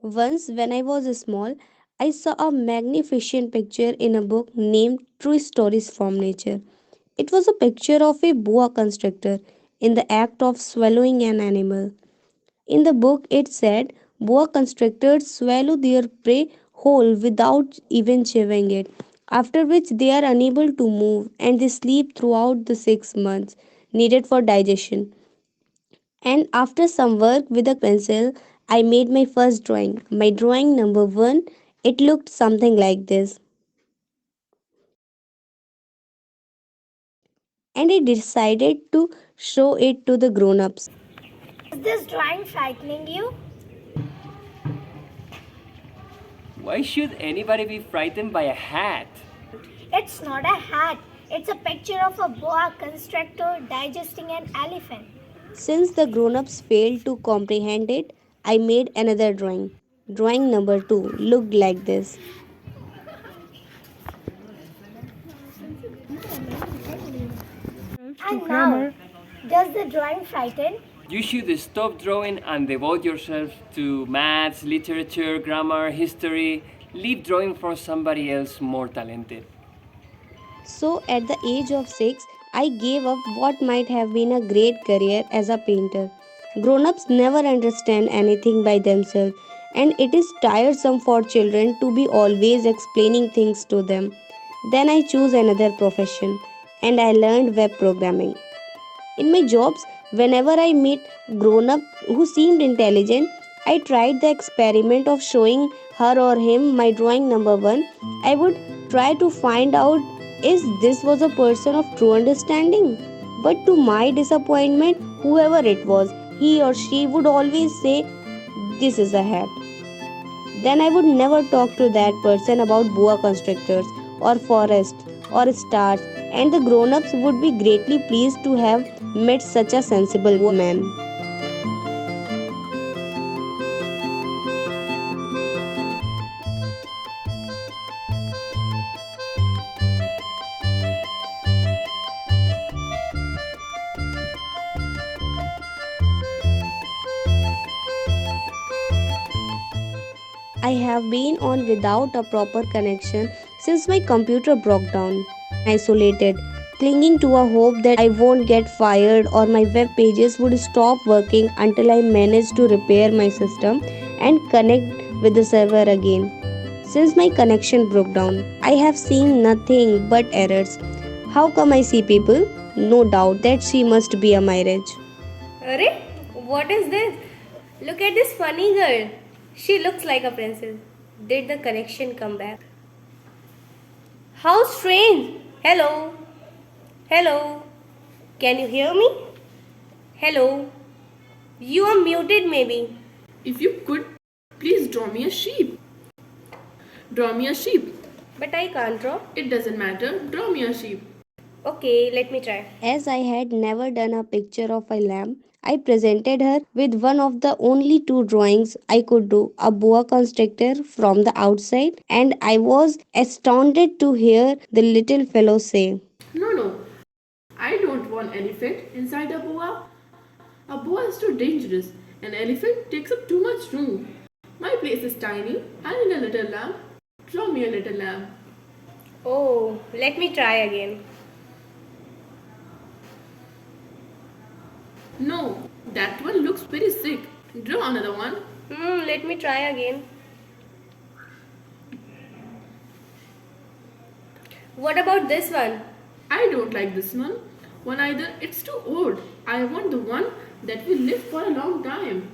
Once, when I was small, I saw a magnificent picture in a book named True Stories from Nature. It was a picture of a boa constrictor in the act of swallowing an animal. In the book, it said boa constrictors swallow their prey whole without even chewing it, after which they are unable to move and they sleep throughout the 6 months needed for digestion. And after some work with a pencil, I made my first drawing. My drawing number one, it looked something like this. And I decided to show it to the grown ups. Is this drawing frightening you? Why should anybody be frightened by a hat? It's not a hat. It's a picture of a boa constrictor digesting an elephant. Since the grown ups failed to comprehend it, I made another drawing. Drawing number two looked like this. And now, does the drawing frighten? You should stop drawing and devote yourself to maths, literature, grammar, history. Leave drawing for somebody else more talented. So, at the age of 6, I gave up what might have been a great career as a painter. Grown ups never understand anything by themselves, and it is tiresome for children to be always explaining things to them. Then I chose another profession and I learned web programming. In my jobs, whenever I meet grown up who seemed intelligent, I tried the experiment of showing her or him my drawing number one. I would try to find out if this was a person of true understanding. But to my disappointment, whoever it was, he or she would always say, "This is a hat." Then I would never talk to that person about boa constrictors or forests or stars, and the grown ups would be greatly pleased to have met such a sensible man. I have been on without a proper connection since my computer broke down. Isolated, clinging to a hope that I won't get fired or my web pages would stop working until I manage to repair my system and connect with the server again. Since my connection broke down, I have seen nothing but errors. How come I see people? No doubt that she must be a marriage. Arey, what is this? Look at this funny girl. She looks like a princess. Did the connection come back? How strange! Hello? Hello? Can you hear me? Hello? You are muted, maybe. If you could, please draw me a sheep. Draw me a sheep. But I can't draw. It doesn't matter. Draw me a sheep. Okay, let me try. As I had never done a picture of a lamb, I presented her with one of the only two drawings I could do, a boa constrictor from the outside, and I was astounded to hear the little fellow say, No, no. I don't want elephant inside a boa. A boa is too dangerous. An elephant takes up too much room. My place is tiny. I need a little lamb. Draw me a little lamb. Oh, let me try again. No, that one looks very sick. Draw another one. Let me try again. What about this one? I don't like this one either. It's too old. I want the one that will live for a long time.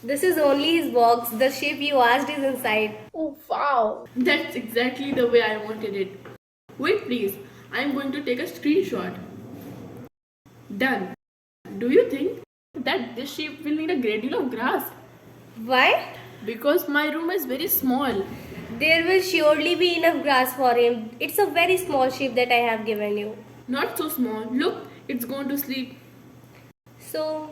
This is only his box. The shape you asked is inside. Oh wow! That's exactly the way I wanted it. Wait please, I'm going to take a screenshot. Done. Do you think that this sheep will need a great deal of grass? Why? Because my room is very small. There will surely be enough grass for him. It's a very small sheep that I have given you. Not so small. Look, it's going to sleep. So,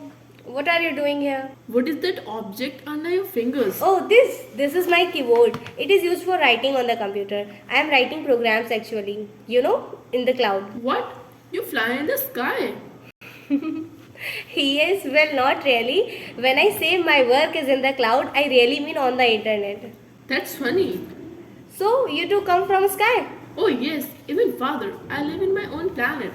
What are you doing here? What is that object under your fingers? Oh, this is my keyboard. It is used for writing on the computer. I am writing programs actually. In the cloud. What? You fly in the sky. Yes, well, not really. When I say my work is in the cloud, I really mean on the internet. That's funny. So, you two come from sky? Oh yes, even farther. I live in my own planet.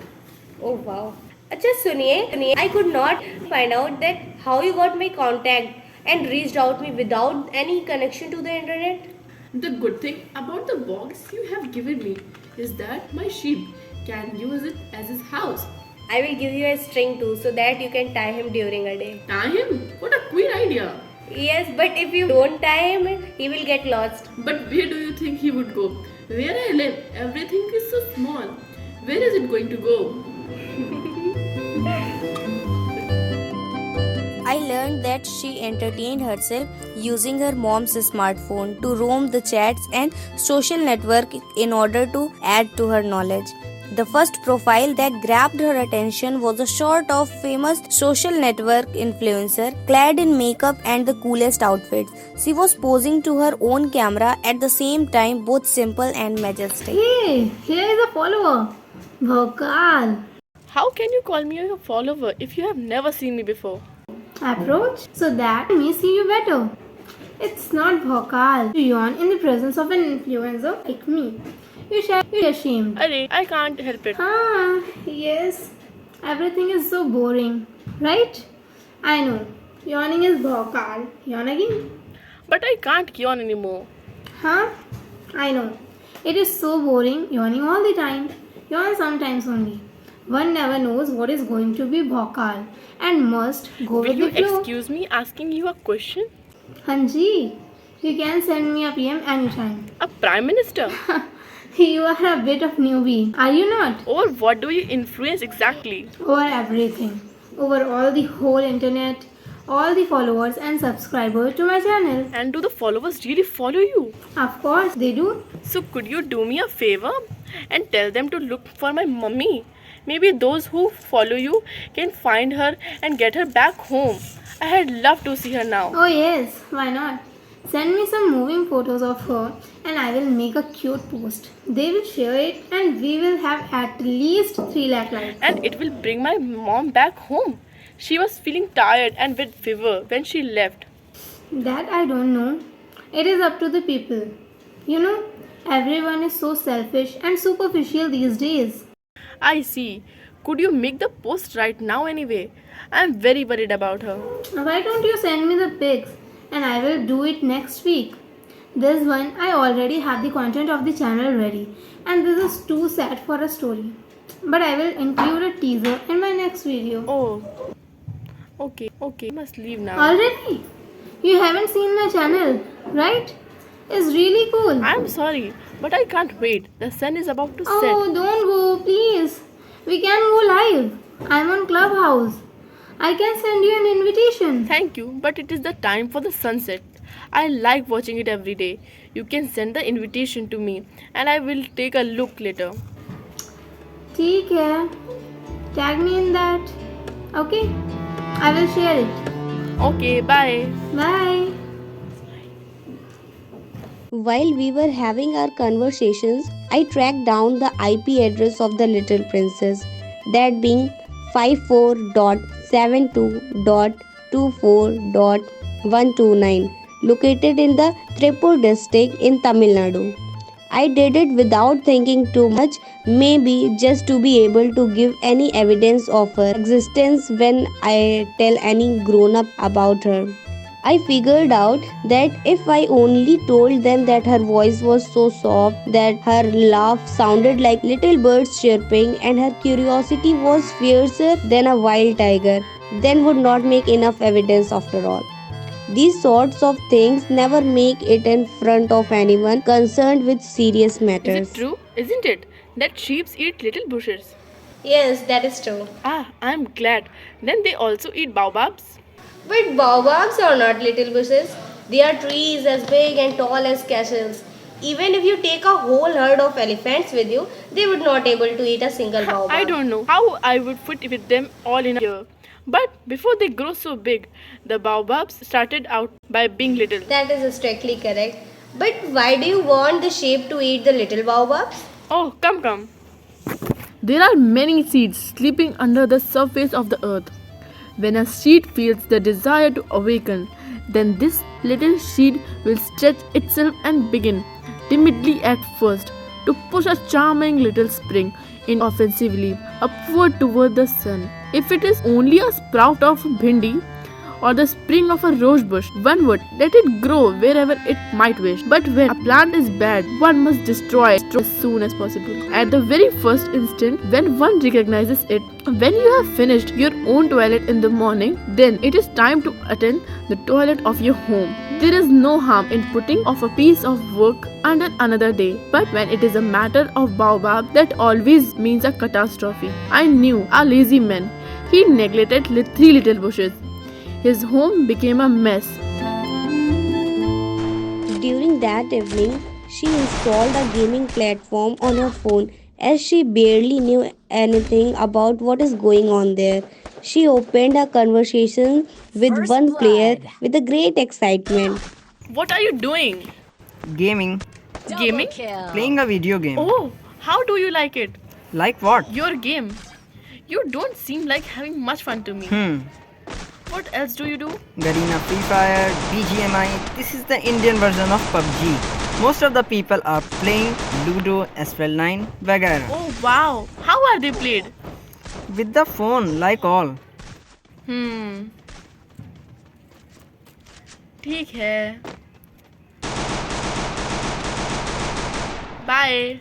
Oh wow. अच्छा सुनिए I could not find out that how you got my contact and reached out me without any connection to the internet. The good thing about the box you have given me is that my sheep can use it as his house. I will give you a string too so that you can tie him during a day. Tie him? What a queer idea. Yes, but if you don't tie him, he will get lost. But where do you think he would go? Where I live, everything is so small. Where is it going to go? I learned that she entertained herself using her mom's smartphone to roam the chats and social network in order to add to her knowledge. The first profile that grabbed her attention was a shot of famous social network influencer clad in makeup and the coolest outfits. She was posing to her own camera at the same time, both simple and majestic. Hey, here is a follower. Vocal. How can you call me a follower if you have never seen me before? Approach so that I may see you better. It's not vocal to yawn in the presence of an influencer like me. You should be ashamed. Arey, I can't help it. Yes. Everything is so boring, right? I know. Yawning is vocal. Yawn again. But I can't yawn anymore. I know. It is so boring yawning all the time. Yawn sometimes only. One never knows what is going to be vocal and must go Will with you the flow. excuse me asking you a question? Hanji, you can send me a PM anytime. A prime minister? You are a bit of newbie, are you not? Or what do you influence exactly? Over everything. Over all the whole internet, all the followers and subscribers to my channel. And do the followers really follow you? Of course they do. So could you do me a favor and tell them to look for my mummy? Maybe those who follow you can find her and get her back home. I had loved to see her now. Oh yes, why not? Send me some moving photos of her and I will make a cute post. They will share it and we will have at least 3 lakh likes. And it will bring my mom back home. She was feeling tired and with fever when she left. That I don't know. It is up to the people. Everyone is so selfish and superficial these days. I see. Could you make the post right now anyway? I am very worried about her. Why don't you send me the pics and I will do it next week? This one I already have the content of the channel ready and this is too sad for a story. But I will include a teaser in my next video. Oh. Okay. I must leave now. Already? You haven't seen my channel, right? It's really cool. I am sorry, but I can't wait. The sun is about to Oh, set. don't go, please. We can go live. I'm on Clubhouse. I can send you an invitation. Thank you, but it is the time for the sunset. I like watching it every day. You can send the invitation to me and I will take a look later. ठीक है. Tag me in that. Okay? I will share it. Okay, bye. Bye. While we were having our conversations, I tracked down the IP address of the little princess, that being 54.72.24.129, located in the Tripur district in Tamil Nadu. I did it without thinking too much, maybe just to be able to give any evidence of her existence when I tell any grown up about her. I figured out that if I only told them that her voice was so soft, that her laugh sounded like little birds chirping, and her curiosity was fiercer than a wild tiger, then would not make enough evidence after all. These sorts of things never make it in front of anyone concerned with serious Is matters. it true, isn't it, that sheep eat little bushes? Yes, that is true. Ah, I am glad. Then they also eat baobabs? But baobabs are not little bushes. They are trees as big and tall as castles. Even if you take a whole herd of elephants with you, they would not able to eat a single baobab. I don't know how I would fit with them all in a year. But before they grow so big, the baobabs started out by being little. That is strictly correct. But why do you want the sheep to eat the little baobabs? Oh, come. There are many seeds sleeping under the surface of the earth. When a seed feels the desire to awaken, then this little seed will stretch itself and begin, timidly at first, to push a charming little spring inoffensively upward toward the sun. If it is only a sprout of bhindi or the spring of a rose bush, one would let it grow wherever it might wish. But when a plant is bad, one must destroy it as soon as possible. At the very first instant, when one recognizes it, when you have finished your own toilet in the morning, then it is time to attend the toilet of your home. There is no harm in putting off a piece of work until another day. But when it is a matter of baobab, that always means a catastrophe. I knew a lazy man. He neglected three little bushes. His home became a mess. During that evening, she installed a gaming platform on her phone as she barely knew anything about what is going on there. She opened a conversation with one player with a great excitement. What are you doing? Gaming, Gaming? playing a video game. Oh, how do you like it? Like what? Your game. You don't seem like having much fun to me. What else do you do? Garena Free Fire, BGMI. This is the Indian version of PUBG. Most of the people are playing Ludo, SPL9, वगैरह. Oh wow, how are they played? With the phone, like all. ठीक है. Bye.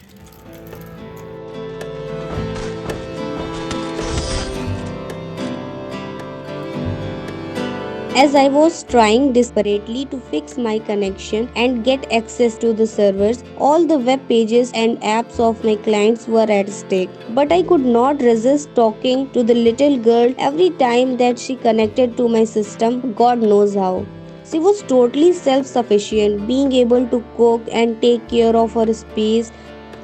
As I was trying desperately to fix my connection and get access to the servers, all the web pages and apps of my clients were at stake. But I could not resist talking to the little girl every time that she connected to my system, God knows how. She was totally self sufficient, being able to cook and take care of her space.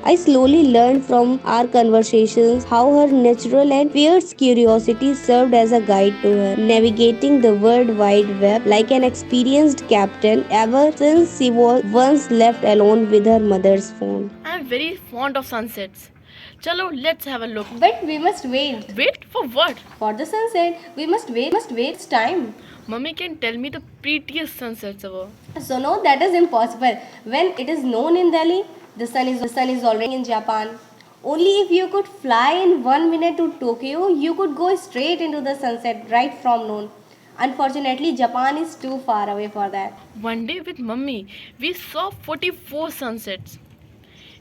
I slowly learned from our conversations how her natural and fierce curiosity served as a guide to her, navigating the World Wide Web like an experienced captain ever since she was once left alone with her mother's phone. I am very fond of sunsets. Chalo, let's have a look. But we must wait. Wait for what? For the sunset, we must wait. It's time. Mummy can tell me the prettiest sunsets ever. So no, that is impossible. When it is known in Delhi, the sun is already in Japan. Only if you could fly in 1 minute to Tokyo, you could go straight into the sunset right from noon. Unfortunately, Japan is too far away for that. One day with Mummy, we saw 44 sunsets.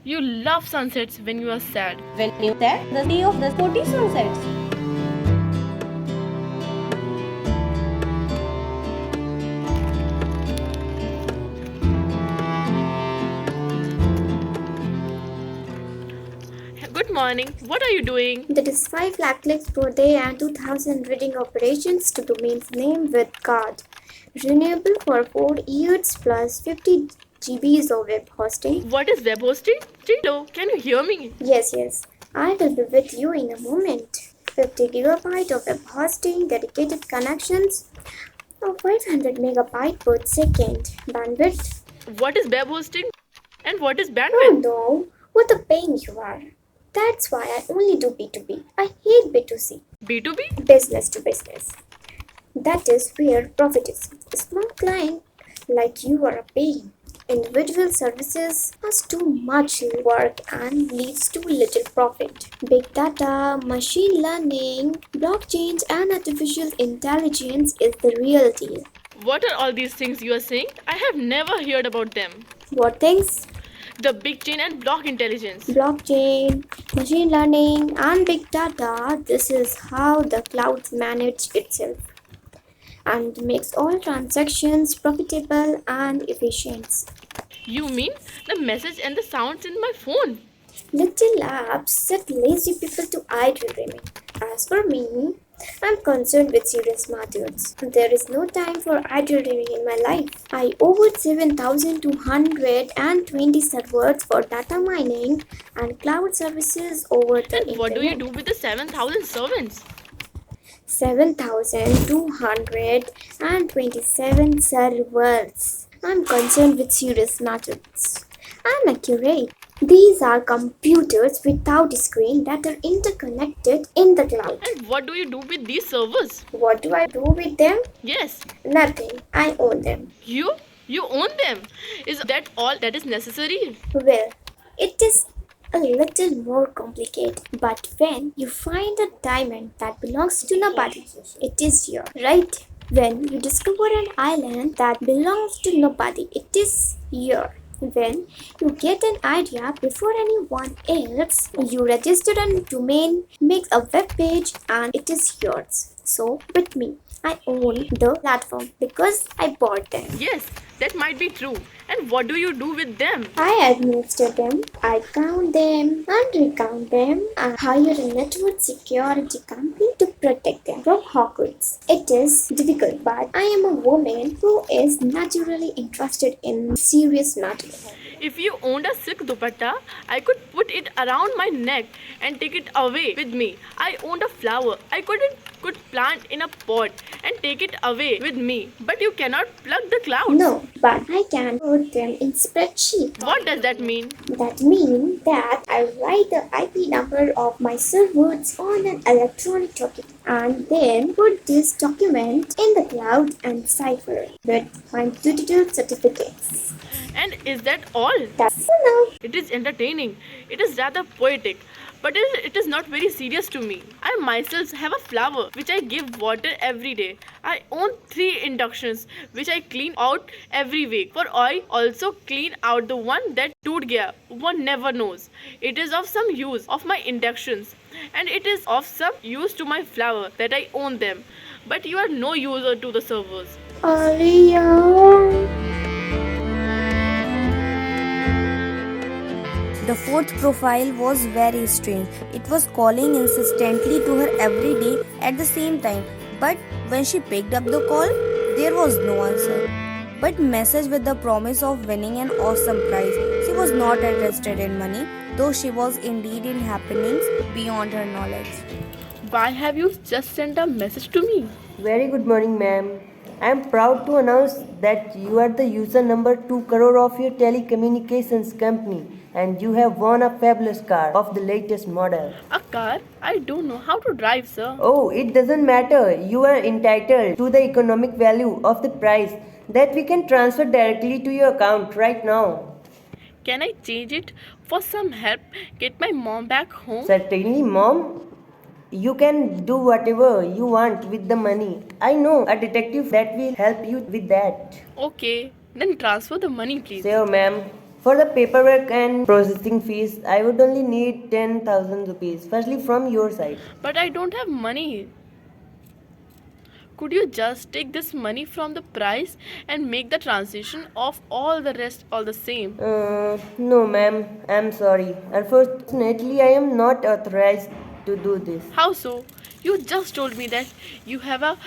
You love sunsets when you are sad. When you that, the day of the 40 sunsets. Good morning. What are you doing? That is 5 lakh clicks per day and 2000 reading operations to domain's name with card. Renewable for 4 years plus 50 GBs of web hosting. What is web hosting? Hello, can you hear me? Yes. I will be with you in a moment. 50 gigabyte of web hosting, dedicated connections of 500 megabyte per second. Bandwidth. What is web hosting? And what is Oh bandwidth? no, what a pain you are. That's why I only do B2B. I hate B2C. B2B? Business to business. That is where profit is. A small client like you are a pain. Individual services has too much work and leads to little profit. Big data, machine learning, blockchains and artificial intelligence is the real deal. What are all these things you are saying? I have never heard about them. What things? The big chain and block intelligence. Blockchain, machine learning and big data. This is how the cloud manages itself and makes all transactions profitable and efficient. You mean the message and the sounds in my phone? Little apps set lazy people to idle dreaming. As for me, I'm concerned with serious matters. There is no time for idle dreaming in my life. I over 7,220 servers for data mining and cloud services over the Then what do you internet. do with the 7,000 servants? 7,227 servers. I'm concerned with serious matters. I'm accurate. These are computers without a screen that are interconnected in the cloud. And what do you do with these servers? What do I do with them? Yes, Nothing. I own them. you? You own them. Is that all that is necessary? Well, it is a little more complicated, but when you find a diamond that belongs to nobody, it is yours, right? When you discover an island that belongs to nobody, it is yours. When you get an idea before anyone else, you register a domain, make a web page, and it is yours. So, with me, I own the platform because I bought them. Yes, that might be true. And what do you do with them? I administer them, I count them and recount them, and hire a network security company to protect them from hackers. It is difficult, but I am a woman who is naturally interested in serious matters. If you owned a silk dupatta, I could put it around my neck and take it away with me. I owned a flower. I could plant in a pot and take it away with me. But you cannot plug the clouds. No, but I can put them in spreadsheet. What does that mean? That means that I write the IP number of my servers on an electronic document and then put this document in the cloud and cipher it with my digital certificates. And is that all? That's enough. It is entertaining. It is rather poetic. But it is not very serious to me. I myself have a flower which I give water every day. I own 3 inductions which I clean out every week. For I also clean out the one that toot gaya. One never knows. It is of some use of my inductions. And it is of some use to my flower that I own them. But you are no user to the servers. Alia. The fourth profile was very strange. It was calling insistently to her every day at the same time. But when she picked up the call, there was no answer. But message with the promise of winning an awesome prize. She was not interested in money, though she was indeed in happenings beyond her knowledge. Why have you just sent a message to me? Very good morning, ma'am. I am proud to announce that you are the user number 2 crore of your telecommunications company and you have won a fabulous car of the latest model. A car? I don't know how to drive, sir. Oh, it doesn't matter. You are entitled to the economic value of the price that we can transfer directly to your account right now. Can I change it for some help? Get my mom back home? Certainly, mom. You can do whatever you want with the money. I know a detective that will help you with that. Okay, then transfer the money, please. Sure, ma'am. For the paperwork and processing fees, I would only need 10,000 rupees. Firstly, from your side. But I don't have money. Could you just take this money from the price and make the transition of all the rest all the same? No, ma'am. I'm sorry. Unfortunately, I am not authorized to do this. How so? You just told me that you have a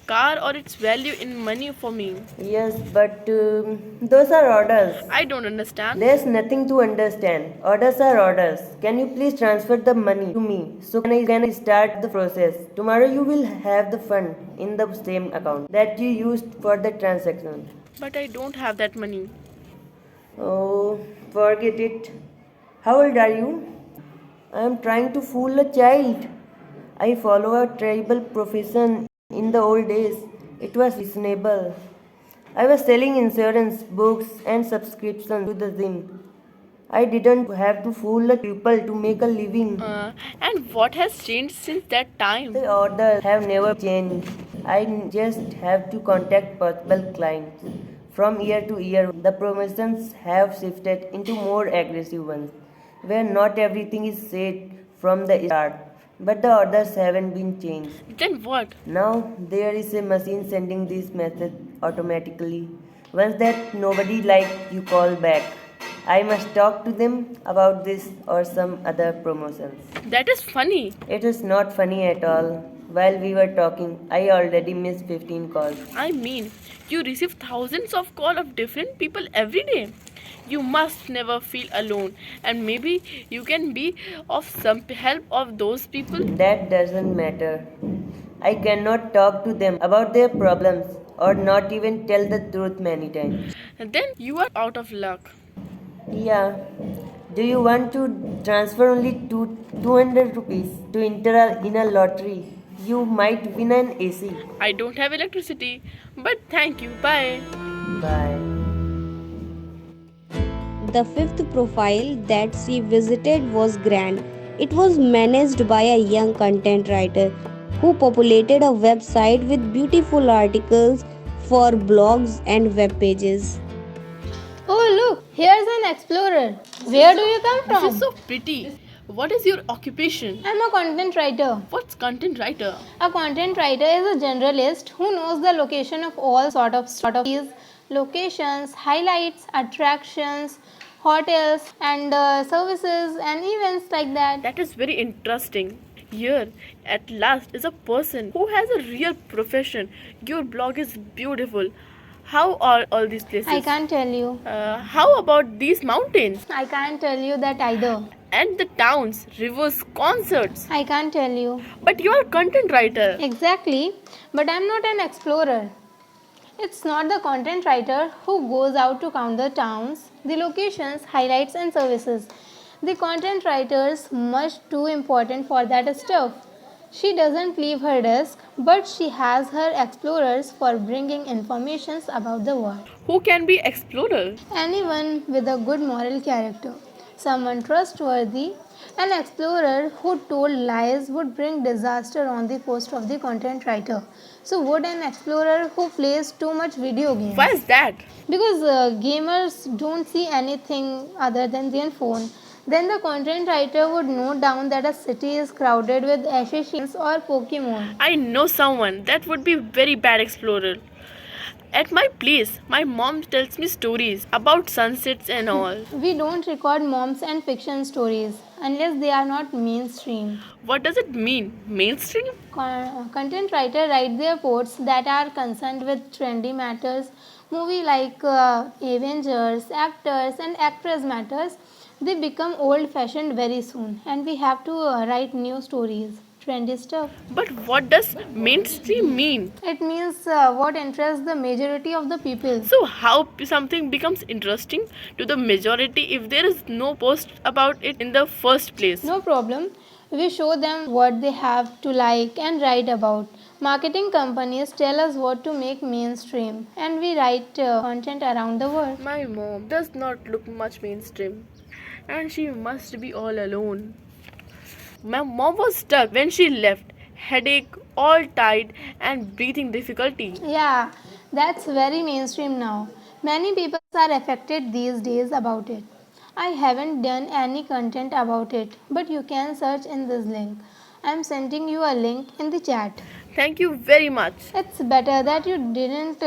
car or its value in money for me. Yes, but those are orders. I don't understand. There's nothing to understand. Orders are orders. Can you please transfer the money to me so can I start the process? Tomorrow you will have the fund in the same account that you used for the transaction. But I don't have that money. Oh, forget it. How old are you? I am trying to fool a child. I follow a tribal profession. In the old days, it was reasonable. I was selling insurance, books, and subscriptions to the gym. I didn't have to fool a people to make a living. And what has changed since that time? The orders have never changed. I just have to contact possible clients. From year to year, the promotions have shifted into more aggressive ones, where not everything is said from the start. But the orders haven't been changed. Then what? Now there is a machine sending this message automatically. Once that nobody like you call back, I must talk to them about this or some other promotions. That is funny. It is not funny at all. While we were talking, I already missed 15 calls. I mean, you receive thousands of calls of different people every day. You must never feel alone, and maybe you can be of some help of those people. That doesn't matter. I cannot talk to them about their problems or not even tell the truth many times. Then you are out of luck. Yeah. Do you want to transfer only 200 rupees to enter in a lottery? You might win an AC. I don't have electricity, but thank you. Bye. Bye. The fifth profile that she visited was grand. It was managed by a young content writer who populated a website with beautiful articles for blogs and web pages. Oh, look, here's an explorer. Where do you come This from? is so pretty. What is your occupation? I'm a content writer. What's content writer? A content writer is a generalist who knows the location of all sort of cities, locations, highlights, attractions, hotels, and services and events like that. That is very interesting. Here, at last, is a person who has a real profession. Your blog is beautiful. How are all these places? I can't tell you. How about these mountains? I can't tell you that either. And the towns, rivers, concerts. I can't tell you. But you are a content writer. Exactly, but I'm not an explorer. It's not the content writer who goes out to count the towns, the locations, highlights, and services. The content writer is much too important for that stuff. She doesn't leave her desk, but she has her explorers for bringing informations about the world. Who can be explorer? Anyone with a good moral character, someone trustworthy. An explorer who told lies would bring disaster on the post of the content writer. So would an explorer who plays too much video games? Why is that? Because gamers don't see anything other than their phone. Then the content writer would note down that a city is crowded with assassins or Pokemon. I know someone that would be very bad explorer. At my place, my mom tells me stories about sunsets and all. We don't record moms and fiction stories unless they are not mainstream. What does it mean? Mainstream? Content writer write their reports that are concerned with trendy matters, movie like Avengers, actors and actress matters. They become old fashioned very soon, and we have to write new stories, trendy stuff. But what does mainstream mean? It means what interests the majority of the people. So how something becomes interesting to the majority if there is no post about it in the first place? No problem. We show them what they have to like and write about. Marketing companies tell us what to make mainstream, and we write content around the world. My mom does not look much mainstream, and she must be all alone. My mom was stuck when she left, headache, all tired, and breathing difficulty. Yeah, that's very mainstream now. Many people are affected these days about it. I haven't done any content about it, but you can search in this link. I'm sending you a link in the chat. Thank you very much. It's better that you didn't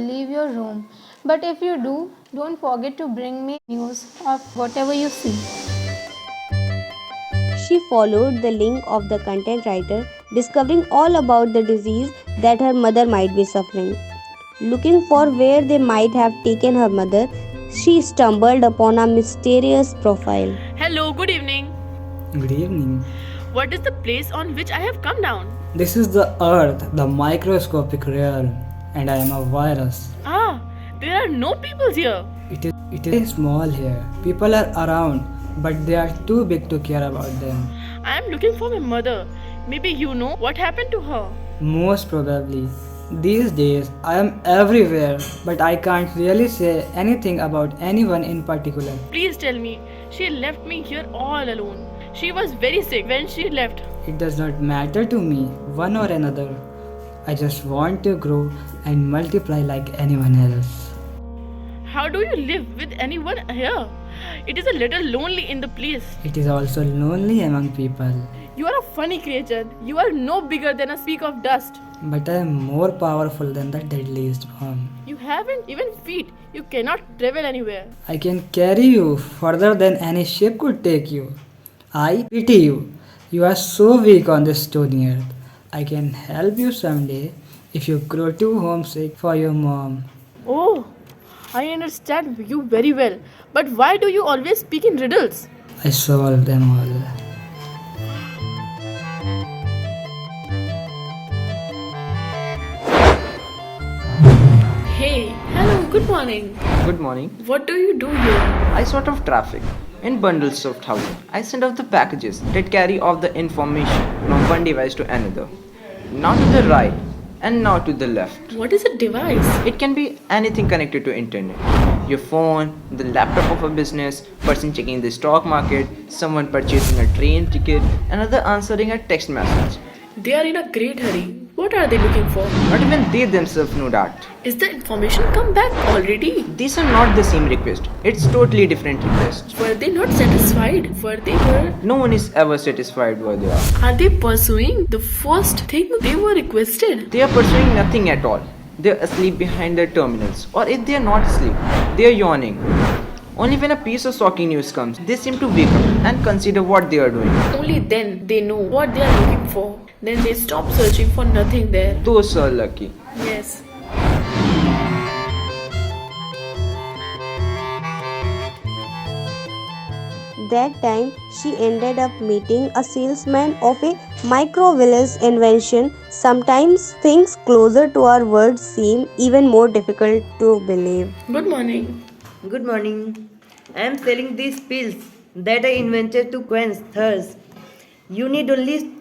leave your room. But if you do, don't forget to bring me news of whatever you see. She followed the link of the content writer, discovering all about the disease that her mother might be suffering. Looking for where they might have taken her mother, she stumbled upon a mysterious profile. Hello, good evening. Good evening. What is the place on which I have come down? This is the Earth, the microscopic realm, and I am a virus. Ah, there are no people here. It is small here. People are around, but they are too big to care about them. I am looking for my mother. Maybe you know what happened to her. Most probably. These days, I am everywhere, but I can't really say anything about anyone in particular. Please tell me. She left me here all alone. She was very sick when she left. It does not matter to me, one or another. I just want to grow and multiply like anyone else. How do you live with anyone here? It is a little lonely in the place. It is also lonely among people. You are a funny creature. You are no bigger than a speck of dust. But I am more powerful than the deadliest bomb. You haven't even feet. You cannot travel anywhere. I can carry you further than any ship could take you. I pity you. You are so weak on this stony earth. I can help you someday if you grow too homesick for your mom. Oh, I understand you very well. But why do you always speak in riddles? I solve them all. Good morning. Good morning. What do you do here? I sort of traffic in bundles of housing. I send out the packages that carry off the information from one device to another. Not to the right and not to the left. What is a device? It can be anything connected to internet. Your phone, the laptop of a business, person checking the stock market, someone purchasing a train ticket, another answering a text message. They are in a great hurry. What are they looking for? Not even they themselves know that. Is the information come back already? These are not the same request. It's totally different request. Were they not satisfied? No one is ever satisfied where they are. Are they pursuing the first thing they were requested? They are pursuing nothing at all. They are asleep behind their terminals. Or if they are not asleep, they are yawning. Only when a piece of shocking news comes, they seem to wake up and consider what they are doing. Only then they know what they are looking for. Then they stop searching for nothing there. Those are lucky. Yes. That time, she ended up meeting a salesman of a micro-village invention. Sometimes things closer to our words seem even more difficult to believe. Good morning. Good morning. I am selling these pills that I invented to quench thirst. You need only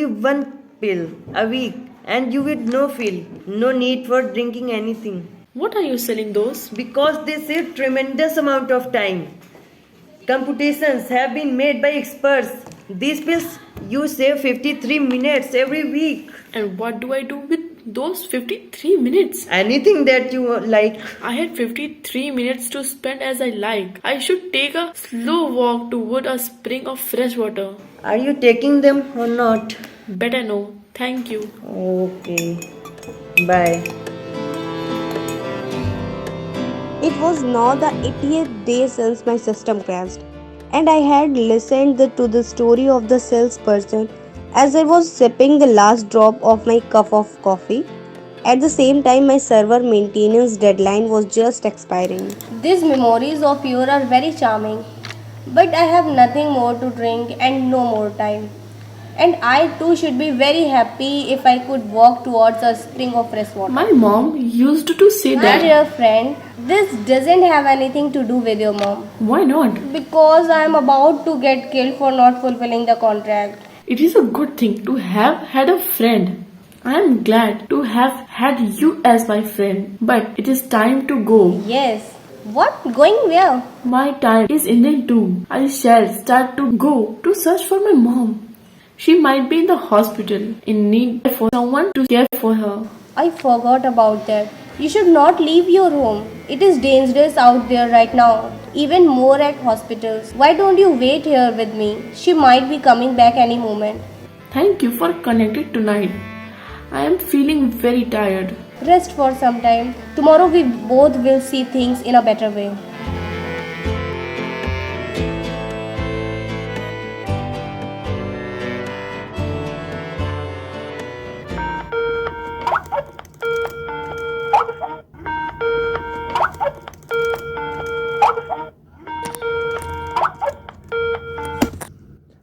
one pill a week, and you will no feel no need for drinking anything. What are you selling those? Because they save tremendous amount of time. Computations have been made by experts. These pills you save 53 minutes every week. And what do I do with those 53 minutes? Anything that you like. I had 53 minutes to spend as I like. I should take a slow walk toward a spring of fresh water. Are you taking them or not? Better no. Thank you. Okay. Bye. It was now the 80th day since my system crashed, and I had listened to the story of the salesperson as I was sipping the last drop of my cup of coffee. At the same time, my server maintenance deadline was just expiring. These memories of yours are very charming, but I have nothing more to drink and no more time. And I too should be very happy if I could walk towards a spring of fresh water. My mom used to say My that. dear friend, this doesn't have anything to do with your mom. Why not? Because I am about to get killed for not fulfilling the contract. It is a good thing to have had a friend. I am glad to have had you as my friend. But it is time to go. Yes. What? Going where? My time is ending too. I shall start to go to search for my mom. She might be in the hospital in need for someone to care for her. I forgot about that. You should not leave your home. It is dangerous out there right now. Even more at hospitals. Why don't you wait here with me? She might be coming back any moment. Thank you for connecting tonight. I am feeling very tired. Rest for some time. Tomorrow we both will see things in a better way.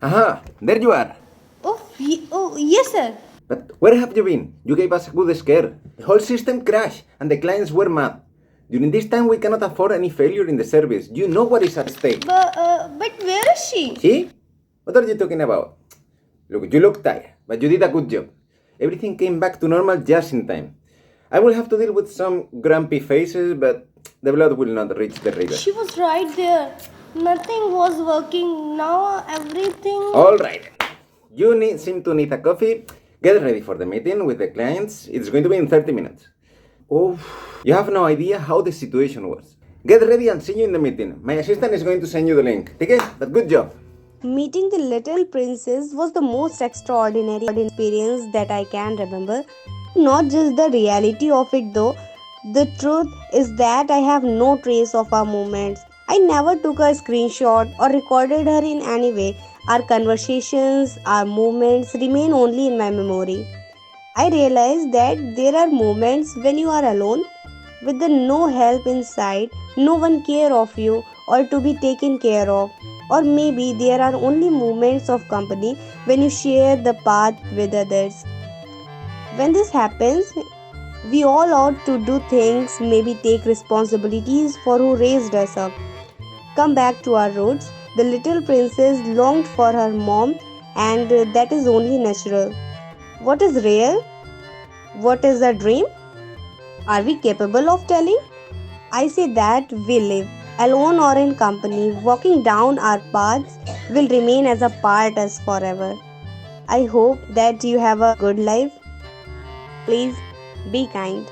Aha, there you are. Oh, yes, sir. But where have you been? You gave us a good scare. The whole system crashed and the clients were mad. During this time, we cannot afford any failure in the service. You know what is at stake. But where is she? See? What are you talking about? Look, you look tired, but you did a good job. Everything came back to normal just in time. I will have to deal with some grumpy faces, but the blood will not reach the river. She was right there. Nothing was working. Now everything... All right. You seem to need a coffee. Get ready for the meeting with the clients. It's going to be in 30 minutes. Oh, you have no idea how the situation was. Get ready and see you in the meeting. My assistant is going to send you the link. Okay? But good job. Meeting the little princess was the most extraordinary experience that I can remember. Not just the reality of it though. The truth is that I have no trace of our moments. I never took a screenshot or recorded her in any way. Our conversations, our movements remain only in my memory. I realize that there are moments when you are alone, with the no help inside, no one care of you or to be taken care of. Or maybe there are only moments of company when you share the path with others. When this happens, We all ought to do things, maybe take responsibilities for who raised us up. Come back to our roots. The little princess longed for her mom, and that is only natural. What is real? What is a dream? Are we capable of telling? I say that we live, alone or in company, walking down our paths will remain as a part us forever. I hope that you have a good life. Please be kind.